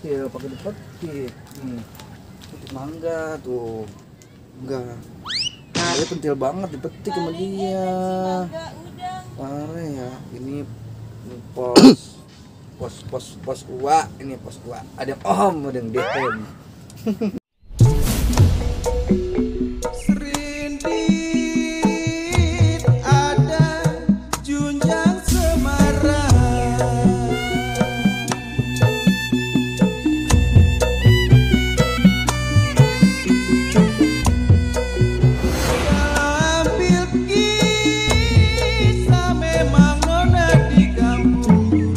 pentil pakai dipetik nih, petik mangga tuh enggak, dia pentil banget dipetik sama dia. Parah ya, ini pos uak, ini pos uak, ada yang om ada yang DM. Serindit ada junjang Semarang, ambil kisah memang nona di kampung ini.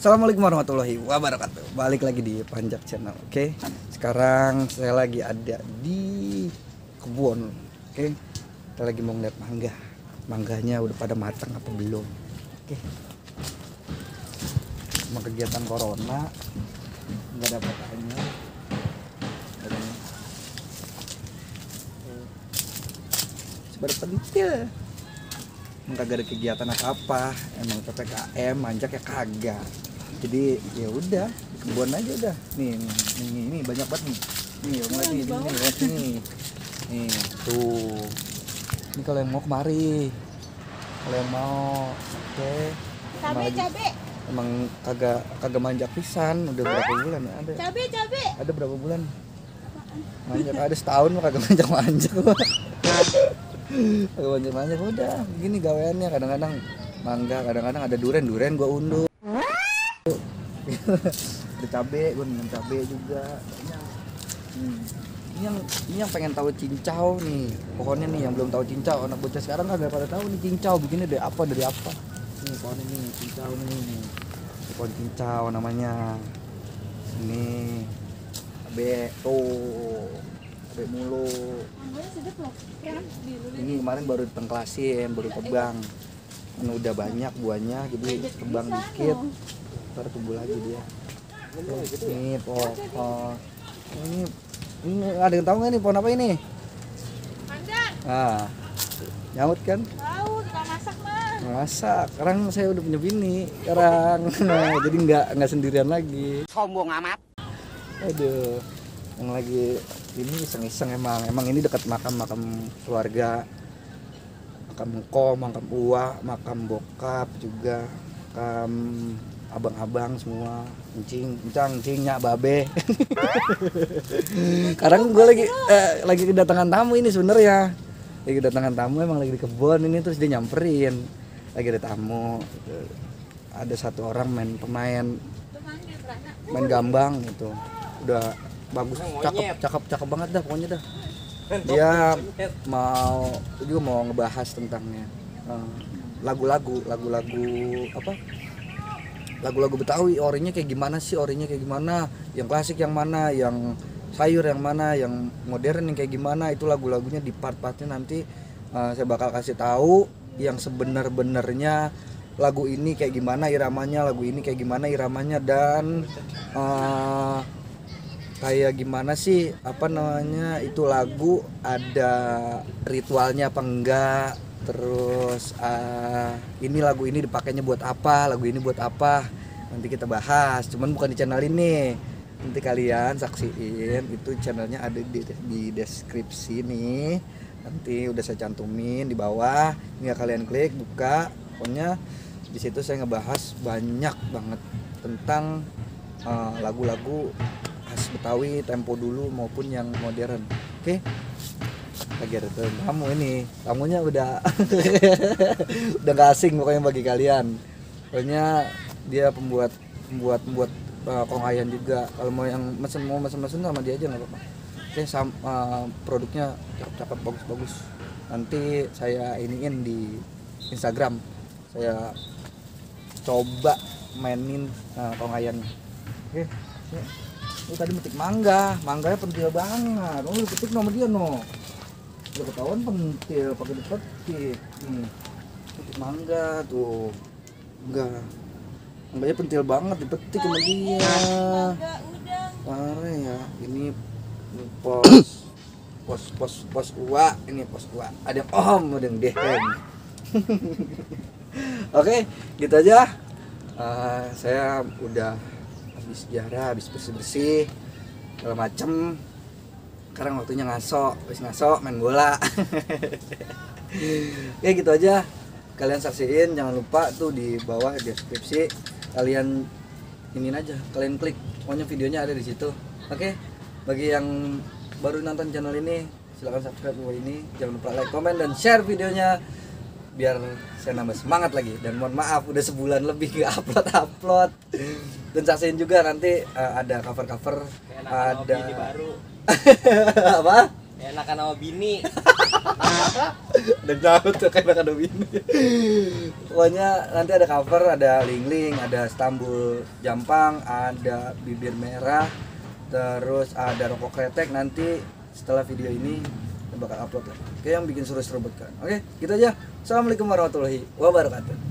Assalamualaikum warahmatullahi wabarakatuh. Balik lagi di Panjak Channel. Oke. Sekarang saya lagi ada di kebun. Oke. Kita lagi mau ngeliat mangga. Mangganya udah pada matang apa belum? Oke. Sama kegiatan corona nggak ada apa-apanya. Sebar pentil. Emang kagak ada kegiatan apa-apa, emang PPKM manjak ya kagak. Jadi ya udah di kebun aja udah. Nih banyak banget nih. Nih lihat nih. Nih tuh. Ini kalau yang mau kemari. Kalau yang mau, oke. Cabe. Emang kagak manjak pisan, udah berapa bulan ya ada? Cabe. Ada berapa bulan? Manjak ada setahun mah kagak manjak. Kagak manjak udah begini gaweannya, kadang-kadang mangga, kadang-kadang ada durian gua unduh. Ada cabe, gua minum cabe juga. Ini yang pengen tahu cincau nih, pokoknya nih yang belum tahu cincau, anak bocah sekarang kagak pada tahu nih cincau bikinnya dari apa. Nih pohon ini cincau nih, pohon cincau namanya. Ini cabe tuh, cabe mulu. Ini kemarin baru ditengklasin, baru tebang. Ini udah banyak buahnya, jadi tebang dikit, ntar tumbuh lagi dia. Ini pohon, ini ada yang tahu nggak nih pohon apa ini? Pandan. Ah, nyamut kan? Tahu, kita masak mah. Masak. Sekarang saya udah punya bini, sekarang. Jadi nggak sendirian lagi. Sombong amat. Aduh, yang lagi ini iseng-iseng emang ini dekat makam keluarga, makam engkong, makam uwa, makam bokap juga, makam abang-abang semua, encingnya babe. Sekarang gue lagi kedatangan tamu ini sebenarnya, lagi kedatangan tamu, emang lagi di kebun ini, terus dia nyamperin, lagi ada tamu, ada satu orang main gambang gitu, udah bagus, cakep banget dah pokoknya dah. Dia mau ngebahas tentangnya lagu-lagu apa, lagu-lagu Betawi, orinya kayak gimana, yang klasik yang mana, yang sayur yang mana, yang modern yang kayak gimana. Itu lagu-lagunya di part-partnya nanti saya bakal kasih tahu yang sebenar-benarnya lagu ini kayak gimana iramanya, dan kayak gimana sih itu lagu, ada ritualnya apa enggak, terus ini lagu ini dipakainya buat apa, lagu ini buat apa, nanti kita bahas. Cuman bukan di channel ini, nanti kalian saksiin, itu channelnya ada di deskripsi nih, nanti udah saya cantumin di bawah, tinggal kalian klik buka. Pokoknya di situ saya ngebahas banyak banget tentang lagu-lagu khas Betawi tempo dulu maupun yang modern. Oke. Lagi ada tamu ini, tamunya udah udah gak asing pokoknya bagi kalian. Pokoknya dia pembuat konghayan juga. Kalau mau yang mesen sama dia aja nggak apa-apa. Oke, produknya cakep bagus. Nanti saya iniin di Instagram. Saya coba mainin konghayannya. Oke. Ini tadi metik mangganya pentil banget. Lu petik nomor dia udah ketahuan pentil pakai dipetik. Nih petik mangga tuh Enggak. Makanya pentil banget dipetik sama dia. Mangga udang. Parah ya. Ini pos uak, ini pos uak. Ada yang ada yang dehen. Oke, gitu aja. Saya udah habis ziarah, habis bersih-bersih segala macem. Sekarang waktunya habis ngaso main bola. Ya gitu aja. Kalian saksiin, jangan lupa tuh di bawah deskripsi kalian iniin aja, kalian klik, pokoknya videonya ada di situ. Oke, bagi yang baru nonton channel ini silahkan subscribe bawah ini, jangan lupa like, comment, dan share videonya biar saya nambah semangat lagi. Dan mohon maaf udah sebulan lebih gak upload. Dan saksiin juga nanti ada cover ada bini baru. apa? Enakan sama bini. Udah jauh tuh kayak ada bini. Pokoknya nanti ada cover, ada ling-ling, ada Stambul Jampang, ada bibir merah, terus ada rokok kretek. Nanti setelah video ini kita bakal upload lagi. Oke, yang bikin seru-seru buat kalian. Oke, gitu aja. Assalamualaikum warahmatullahi wabarakatuh.